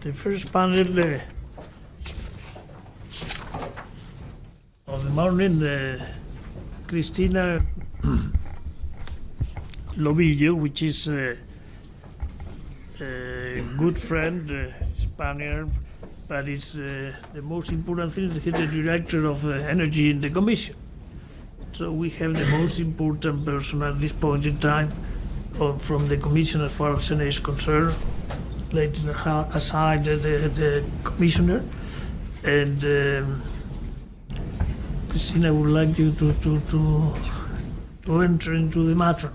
The first panel of the morning, Cristina Lobillo, which is a good friend, Spaniard, but it's the most important thing is he's the director of energy in the Commission. So we have the most important person at this point in time from the Commission as far as energy is concerned. Later aside the Commissioner, and Cristina would like you to enter into the matter.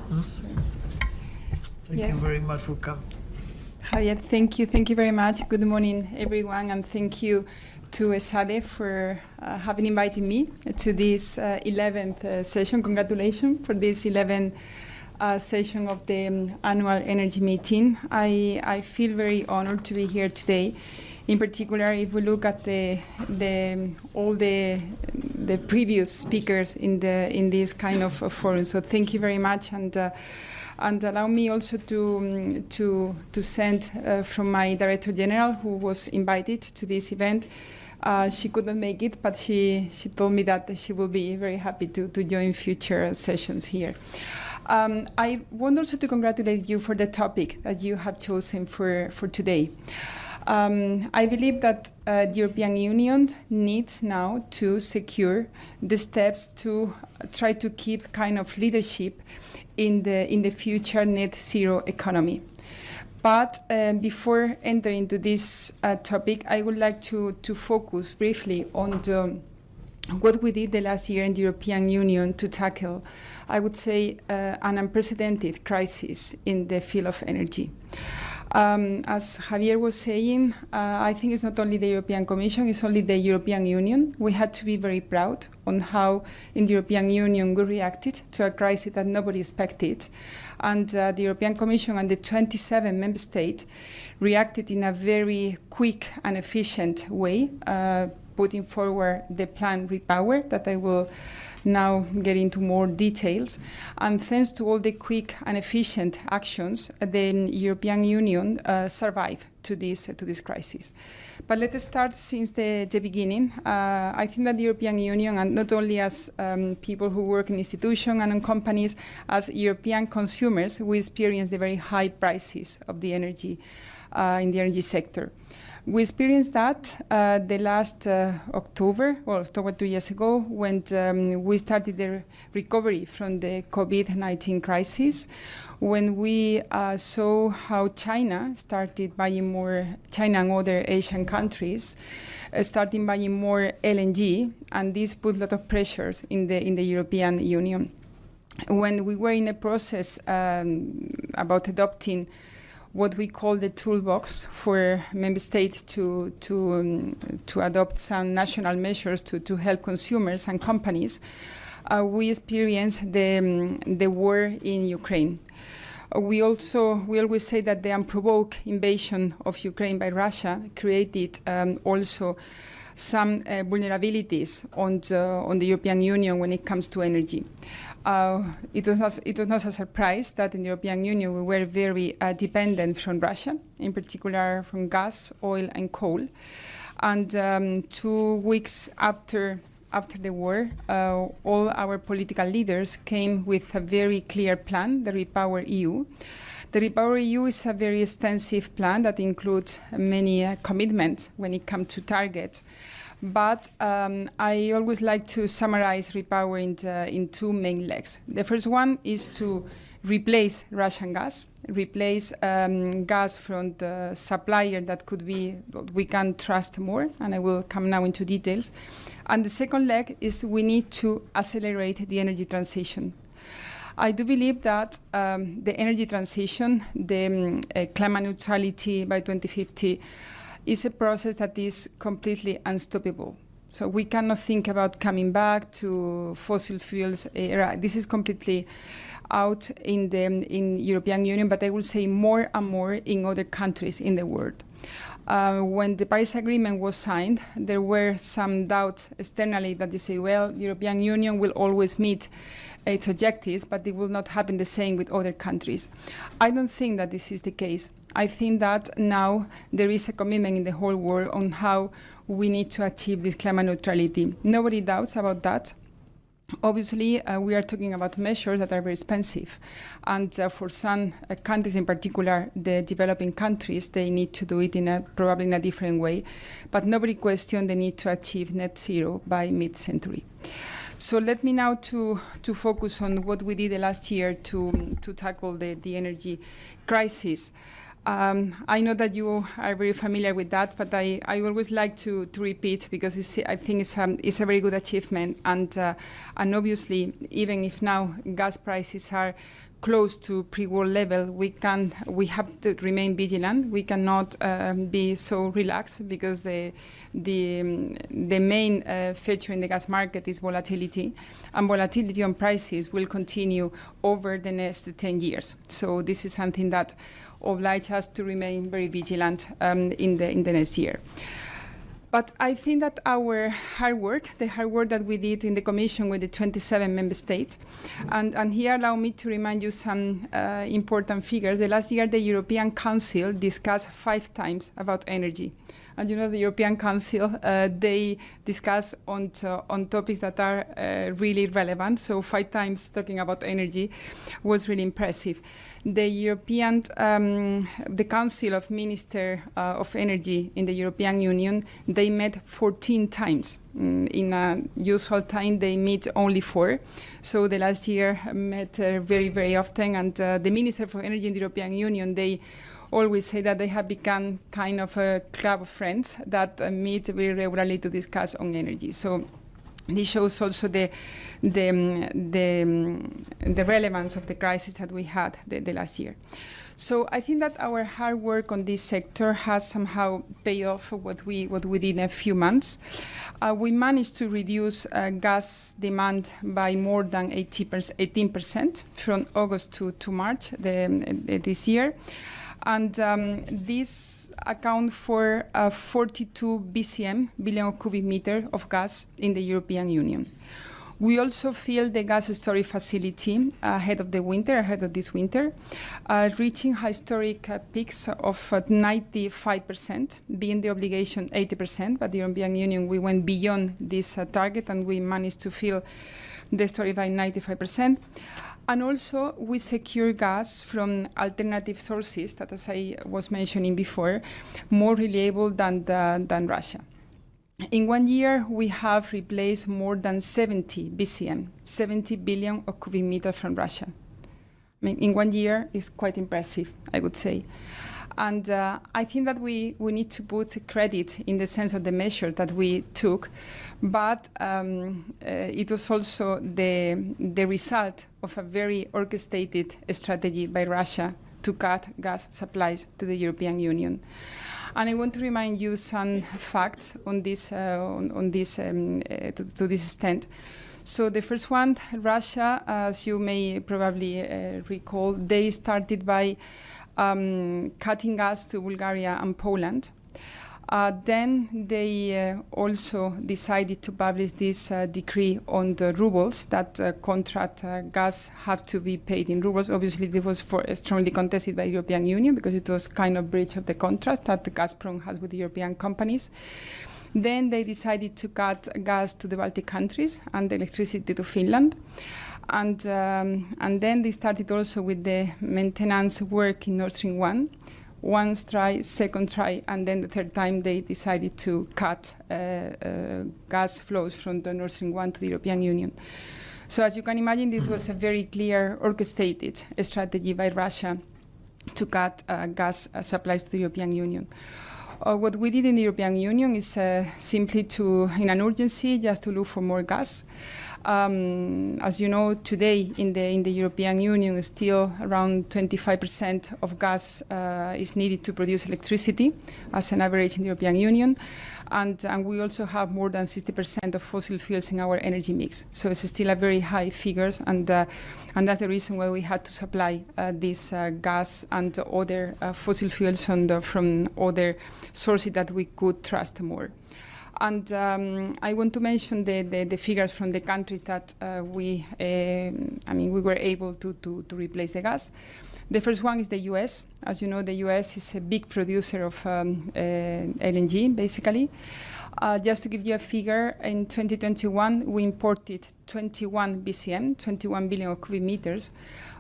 Thank you very much for coming. Javier, thank you very much. Good morning, everyone, and thank you to Esade for having invited me to this 11th session. Congratulations for this 11th session of the annual energy meeting. I feel very honored to be here today. In particular, if we look at all the previous speakers in this kind of forum. So thank you very much, and allow me also to send from my Director General, who was invited to this event. She couldn't make it, but she told me that she will be very happy to join future sessions here. I want also to congratulate you for the topic that you have chosen for today. I believe that the European Union needs now to secure the steps to try to keep kind of leadership in the future net zero economy. But before entering into this topic, I would like to focus briefly on what we did the last year in the European Union to tackle, I would say, an unprecedented crisis in the field of energy. As Javier was saying, I think it's not only the European Commission, it's only the European Union. We had to be very proud on how in the European Union we reacted to a crisis that nobody expected. And the European Commission and the 27 member states reacted in a very quick and efficient way, putting forward the plan Repower that I will now get into more details. And thanks to all the quick and efficient actions, the European Union survived to this crisis. But let us start since the beginning. I think that the European Union, and not only as people who work in institutions and in companies, as European consumers, we experience the very high prices of the energy in the energy sector. We experienced that the last October 2 years ago, when we started the recovery from the COVID-19 crisis, when we saw how China started buying more, China and other Asian countries, starting buying more LNG, and this put a lot of pressures in the European Union. When we were in the process about adopting what we call the toolbox for member states to adopt some national measures to help consumers and companies, we experienced the war in Ukraine. We always say that the unprovoked invasion of Ukraine by Russia created also some vulnerabilities on the European Union when it comes to energy. It was not a surprise that in the European Union we were very dependent from Russia, in particular from gas, oil, and coal. And 2 weeks after the war, all our political leaders came with a very clear plan, the Repower EU. The Repower EU is a very extensive plan that includes many commitments when it comes to targets. But I always like to summarize Repower in two main legs. The first one is to replace Russian gas, replace gas from the supplier that could be, we can trust more, and I will come now into details. And the second leg is we need to accelerate the energy transition. I do believe that the energy transition, the climate neutrality by 2050, is a process that is completely unstoppable. So we cannot think about coming back to fossil fuels era. This is completely out in European Union, but I will say more and more in other countries in the world. When the Paris Agreement was signed, there were some doubts externally that you say, well, the European Union will always meet its objectives, but it will not happen the same with other countries. I don't think that this is the case. I think that now there is a commitment in the whole world on how we need to achieve this climate neutrality. Nobody doubts about that. Obviously, we are talking about measures that are very expensive. And for some countries in particular, the developing countries, they need to do it probably in a different way. But nobody questions the need to achieve net zero by mid-century. So let me now to focus on what we did the last year to tackle the energy crisis. I know that you are very familiar with that, but I always like to repeat because I think it's a very good achievement. And obviously, even if now gas prices are close to pre-war level, we have to remain vigilant. We cannot be so relaxed because the main feature in the gas market is volatility, and volatility on prices will continue over the next 10 years. So this is something that obliges us to remain very vigilant in the next year. But I think that our hard work, the hard work that we did in the Commission with the 27 member states, and here allow me to remind you some important figures. The last year, the European Council discussed 5 times about energy. And you know, the European Council, they discuss on topics that are really relevant. So 5 times talking about energy was really impressive. The Council of Ministers of Energy in the European Union, they met 14 times. In a usual time, they meet only 4. So the last year met very, very often. And the Minister for Energy in the European Union, they always say that they have become kind of a club of friends that meet very regularly to discuss on energy. So this shows also the relevance of the crisis that we had the last year. So I think that our hard work on this sector has somehow paid off what we did in a few months. We managed to reduce gas demand by more than 18% from August to March this year. And this accounts for 42 BCM, billion cubic meter of gas in the European Union. We also filled the gas storage facility ahead of this winter, reaching historic peaks of 95%, being the obligation 80%, but the European Union, we went beyond this target and we managed to fill the storage by 95%. And also, we secure gas from alternative sources that, as I was mentioning before, more reliable than Russia. In 1 year, we have replaced more than 70 BCM, 70 billion of cubic meters from Russia. I mean, in 1 year is quite impressive, I would say. And I think that we need to put credit in the sense of the measure that we took, but it was also the result of a very orchestrated strategy by Russia to cut gas supplies to the European Union. And I want to remind you some facts on this, to this extent. So the first one, Russia, as you may probably recall, they started by cutting gas to Bulgaria and Poland. Then they also decided to publish this decree on the rubles, that contract gas have to be paid in rubles. Obviously, this was strongly contested by the European Union because it was kind of breach of the contract that Gazprom has with the European companies. Then they decided to cut gas to the Baltic countries and electricity to Finland. And then they started also with the maintenance work in Nord Stream 1. One try, second try, and then the third time they decided to cut gas flows from the Nord Stream 1 to the European Union. So as you can imagine, this was a very clear orchestrated strategy by Russia to cut gas supplies to the European Union. What we did in the European Union is simply in an urgency, just to look for more gas. As you know, today in the European Union, still around 25% of gas is needed to produce electricity, as an average in the European Union. And we also have more than 60% of fossil fuels in our energy mix. So it's still a very high figures, and that's the reason why we had to supply this gas and other fossil fuels from other sources that we could trust more. And I want to mention the figures from the countries that we were able to replace the gas. The first one is the US. As you know, the US is a big producer of LNG, basically. Just to give you a figure, in 2021, we imported 21 BCM, 21 billion cubic meters.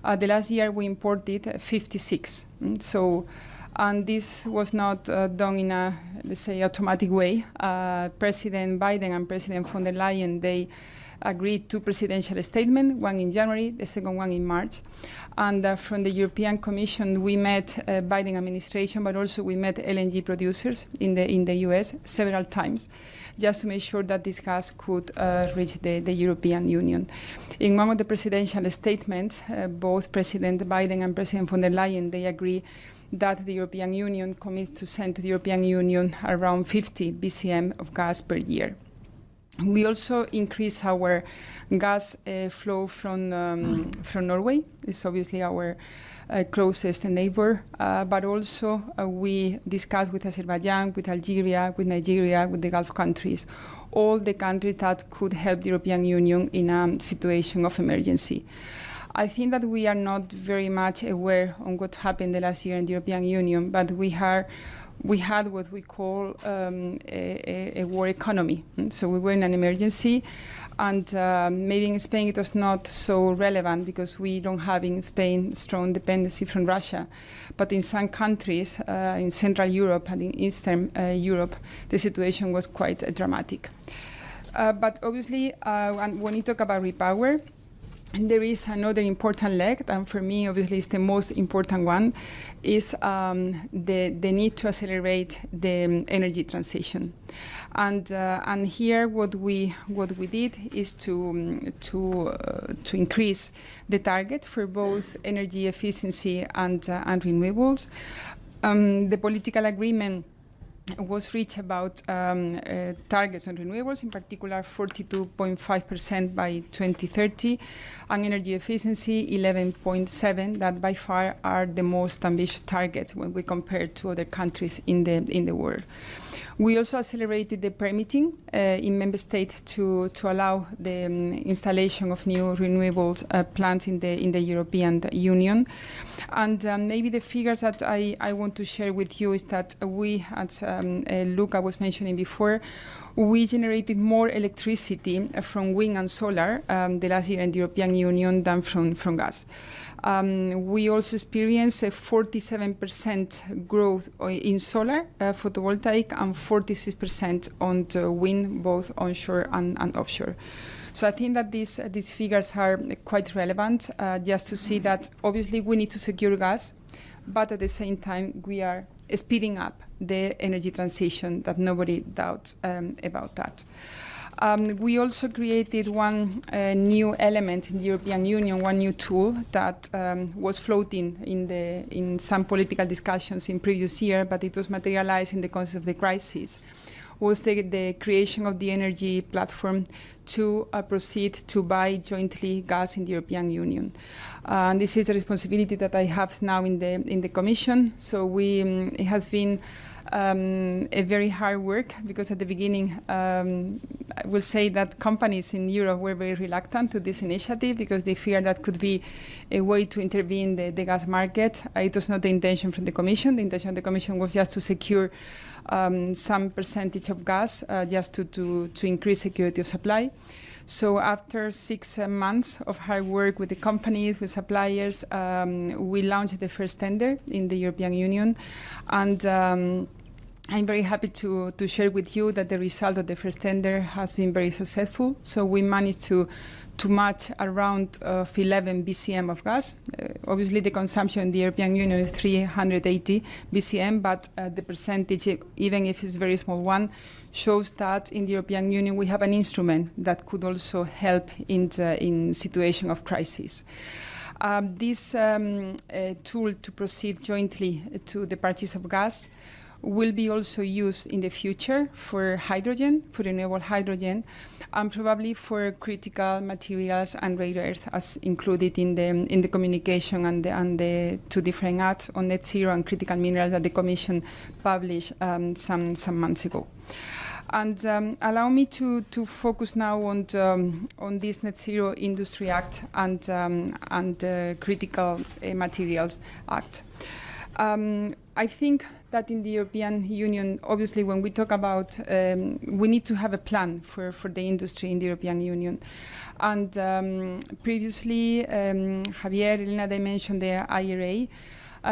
The last year, we imported 56. And this was not done in a, let's say, automatic way. President Biden and President von der Leyen, they agreed to presidential statement, one in January, the second one in March. And from the European Commission, we met Biden administration, but also we met LNG producers in the US several times, just to make sure that this gas could reach the European Union. In one of the presidential statements, both President Biden and President von der Leyen, they agree that the European Union commits to send to the European Union around 50 BCM of gas per year. We also increase our gas flow from Norway. It's obviously our closest neighbor, but also we discuss with Azerbaijan, with Algeria, with Nigeria, with the Gulf countries, all the countries that could help the European Union in a situation of emergency. I think that we are not very much aware on what happened the last year in the European Union, but we had what we call a war economy. So we were in an emergency, and maybe in Spain it was not so relevant because we don't have in Spain strong dependency from Russia. But in some countries, in Central Europe and in Eastern Europe, the situation was quite dramatic. But obviously, when you talk about repower, there is another important leg, and for me, obviously, it's the most important one, is the need to accelerate the energy transition. And here, what we did is to increase the target for both energy efficiency and renewables. The political agreement was reached about targets on renewables, in particular 42.5% by 2030, and energy efficiency 11.7%, that by far are the most ambitious targets when we compare to other countries in the world. We also accelerated the permitting in member states to allow the installation of new renewables plants in the European Union. And maybe the figures that I want to share with you is that we, as Luca was mentioning before, we generated more electricity from wind and solar the last year in the European Union than from gas. We also experienced a 47% growth in solar photovoltaic and 46% on the wind, both onshore and offshore. So I think that these figures are quite relevant, just to see that obviously we need to secure gas, but at the same time we are speeding up the energy transition, that nobody doubts about that. We also created one new element in the European Union, one new tool that was floating in some political discussions in previous year, but it was materialized in the context of the crisis, was the creation of the energy platform to proceed to buy jointly gas in the European Union. And this is the responsibility that I have now in the Commission. So it has been a very hard work, because at the beginning I will say that companies in Europe were very reluctant to this initiative because they feared that could be a way to intervene the gas market. It was not the intention from the Commission. The intention of the Commission was just to secure some percentage of gas, just to increase security of supply. So after 6 months of hard work with the companies, with suppliers, we launched the first tender in the European Union. And I'm very happy to share with you that the result of the first tender has been very successful. So we managed to match around 11 BCM of gas. Obviously, the consumption in the European Union is 380 BCM, but the percentage, even if it's a very small one, shows that in the European Union we have an instrument that could also help in situation of crisis. This tool to proceed jointly to the purchase of gas will be also used in the future for hydrogen, for renewable hydrogen, and probably for critical materials and rare earth, as included in the communication and the two different acts on net zero and critical minerals that the Commission published some months ago. And allow me to focus now on this Net Zero Industry Act and Critical Materials Act. I think that in the European Union, obviously, when we talk about, we need to have a plan for the industry in the European Union. And previously, Javier, Elena, they mentioned the IRA.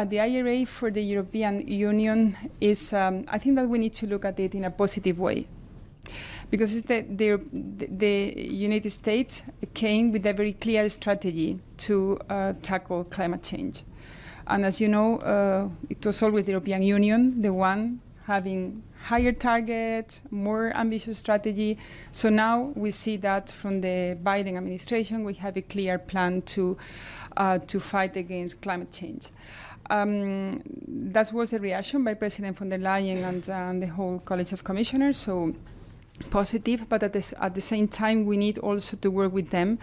The IRA for the European Union is, I think that we need to look at it in a positive way. Because it's the United States came with a very clear strategy to tackle climate change. And as you know, it was always the European Union, the one having higher targets, more ambitious strategy. So now we see that from the Biden administration, we have a clear plan to fight against climate change. That was a reaction by President von der Leyen and the whole College of Commissioners, so positive, but at the same time we need also to work with them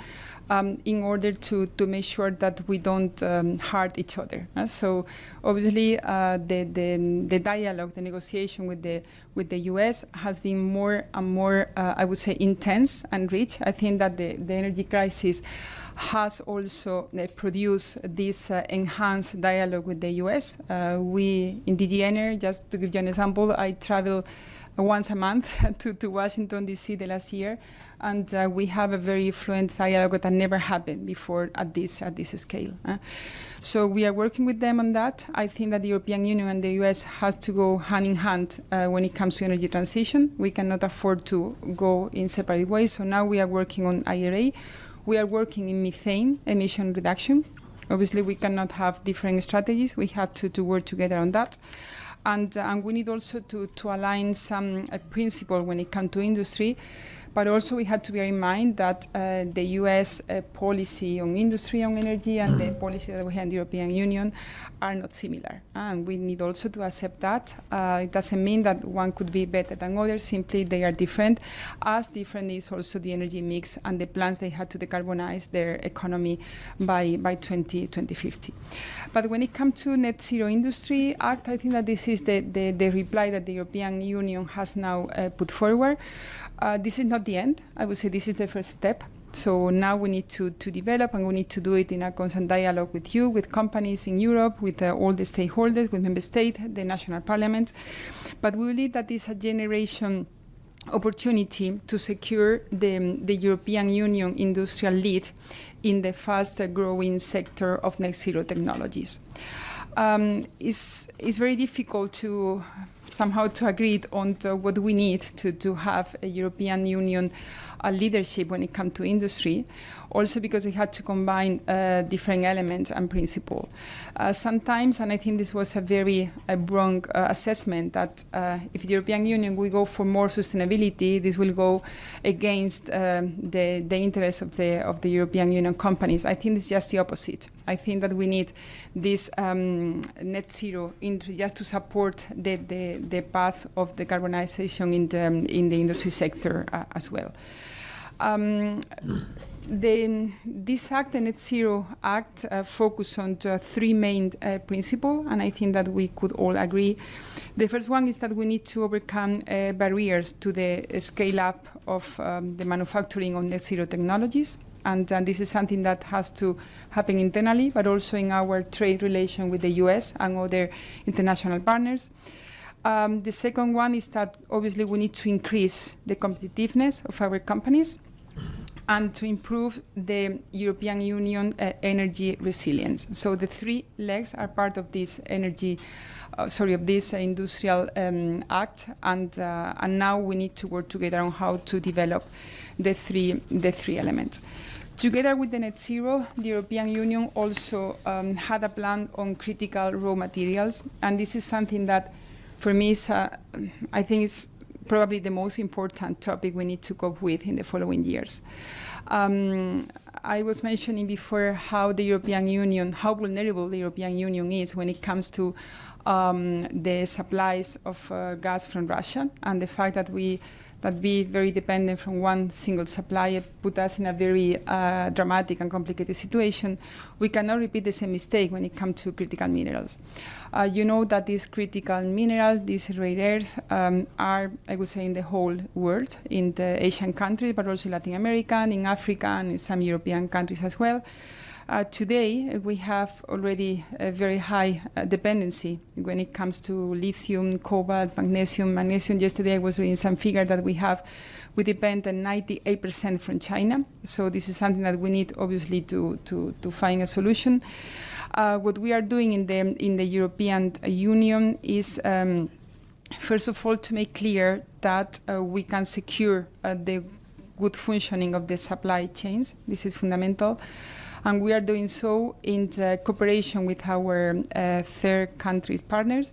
in order to make sure that we don't hurt each other. So obviously the dialogue, the negotiation with the US has been more and more, I would say, intense and rich. I think that the energy crisis has also produced this enhanced dialogue with the US. We, in DG Ener, just to give you an example, I travel once a month to Washington, D.C. the last year, and we have a very fluent dialogue that never happened before at this scale. So we are working with them on that. I think that the European Union and the US has to go hand in hand when it comes to energy transition. We cannot afford to go in separate ways, so now we are working on IRA. We are working in methane emission reduction. Obviously, we cannot have different strategies. We have to work together on that. And we need also to align some principle when it comes to industry. But also we had to bear in mind that the US policy on industry, on energy, and the policy that we have in the European Union are not similar. And we need also to accept that. It doesn't mean that one could be better than others, simply they are different. As different is also the energy mix and the plans they had to decarbonize their economy by 2050. But when it comes to Net Zero Industry Act, I think that this is the reply that the European Union has now put forward. This is not the end. I would say this is the first step. So now we need to develop, and we need to do it in a constant dialogue with you, with companies in Europe, with all the stakeholders, with member states, the national parliament. But we believe that it's a generation opportunity to secure the European Union industrial lead in the fast-growing sector of net zero technologies. It's very difficult to somehow to agree on what we need to have a European Union leadership when it comes to industry, also because we had to combine different elements and principles. Sometimes, and I think this was a very wrong assessment, that if the European Union will go for more sustainability, this will go against the interests of the European Union companies. I think it's just the opposite. I think that we need this net zero just to support the path of decarbonization in the industry sector as well. This act, the Net Zero Act, focus on three main principles, and I think that we could all agree. The first one is that we need to overcome barriers to the scale-up of the manufacturing of net zero technologies. And this is something that has to happen internally, but also in our trade relation with the US and other international partners. The second one is that obviously we need to increase the competitiveness of our companies and to improve the European Union energy resilience. So the three legs are part of this this industrial act, and now we need to work together on how to develop the three elements. Together with the net zero, the European Union also had a plan on critical raw materials, and this is something that, for me, I think it's probably the most important topic we need to cope with in the following years. I was mentioning before how vulnerable the European Union is when it comes to the supplies of gas from Russia, and the fact that we that be very dependent from one single supplier put us in a very dramatic and complicated situation. We cannot repeat the same mistake when it comes to critical minerals. You know that these critical minerals, these rare earths, are, I would say, in the whole world, in the Asian countries, but also Latin America, in Africa, and in some European countries as well. Today, we have already a very high dependency when it comes to lithium, cobalt, magnesium. Yesterday I was reading some figure that we depend on 98% from China. So this is something that we need, obviously, to find a solution. What we are doing in the European Union is, first of all, to make clear that we can secure the good functioning of the supply chains. This is fundamental. And we are doing so in cooperation with our third country partners.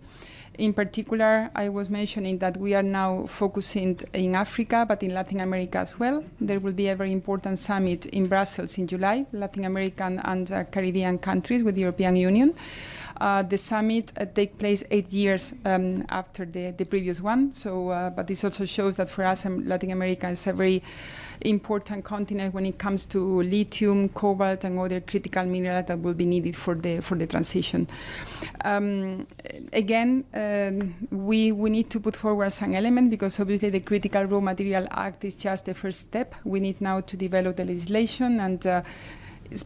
In particular, I was mentioning that we are now focusing in Africa, but in Latin America as well. There will be a very important summit in Brussels in July, Latin American and Caribbean countries with the European Union. The summit takes place 8 years after the previous one. So, but this also shows that for us, Latin America is a very important continent when it comes to lithium, cobalt, and other critical minerals that will be needed for the transition. Again, we need to put forward some element, because obviously the Critical Raw Material Act is just the first step. We need now to develop the legislation, and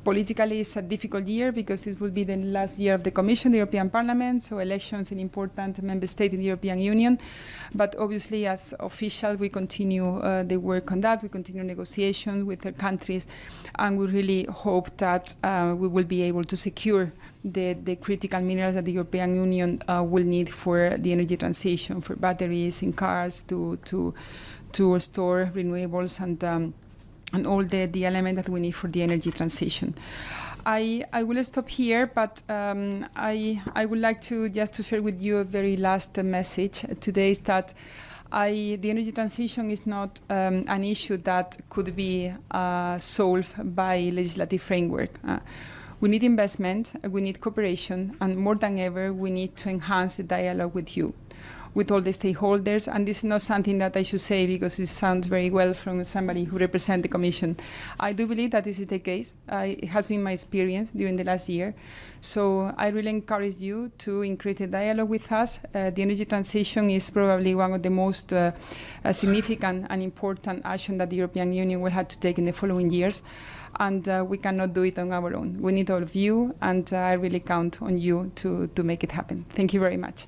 politically it's a difficult year because this will be the last year of the Commission, the European Parliament, so elections in important member state in the European Union. But obviously as official we continue the work on that, we continue negotiations with the countries, and we really hope that we will be able to secure the critical minerals that the European Union will need for the energy transition, for batteries in cars, to store renewables, and all the elements that we need for the energy transition. I will stop here, but I would like to just to share with you a very last message today, is that the energy transition is not an issue that could be solved by legislative framework. We need investment, we need cooperation, and more than ever, we need to enhance the dialogue with you, with all the stakeholders. And this is not something that I should say because it sounds very well from somebody who represents the Commission. I do believe that this is the case. It has been my experience during the last year. So I really encourage you to increase the dialogue with us. The energy transition is probably one of the most significant and important action that the European Union will have to take in the following years. And we cannot do it on our own. We need all of you, and I really count on you to make it happen. Thank you very much.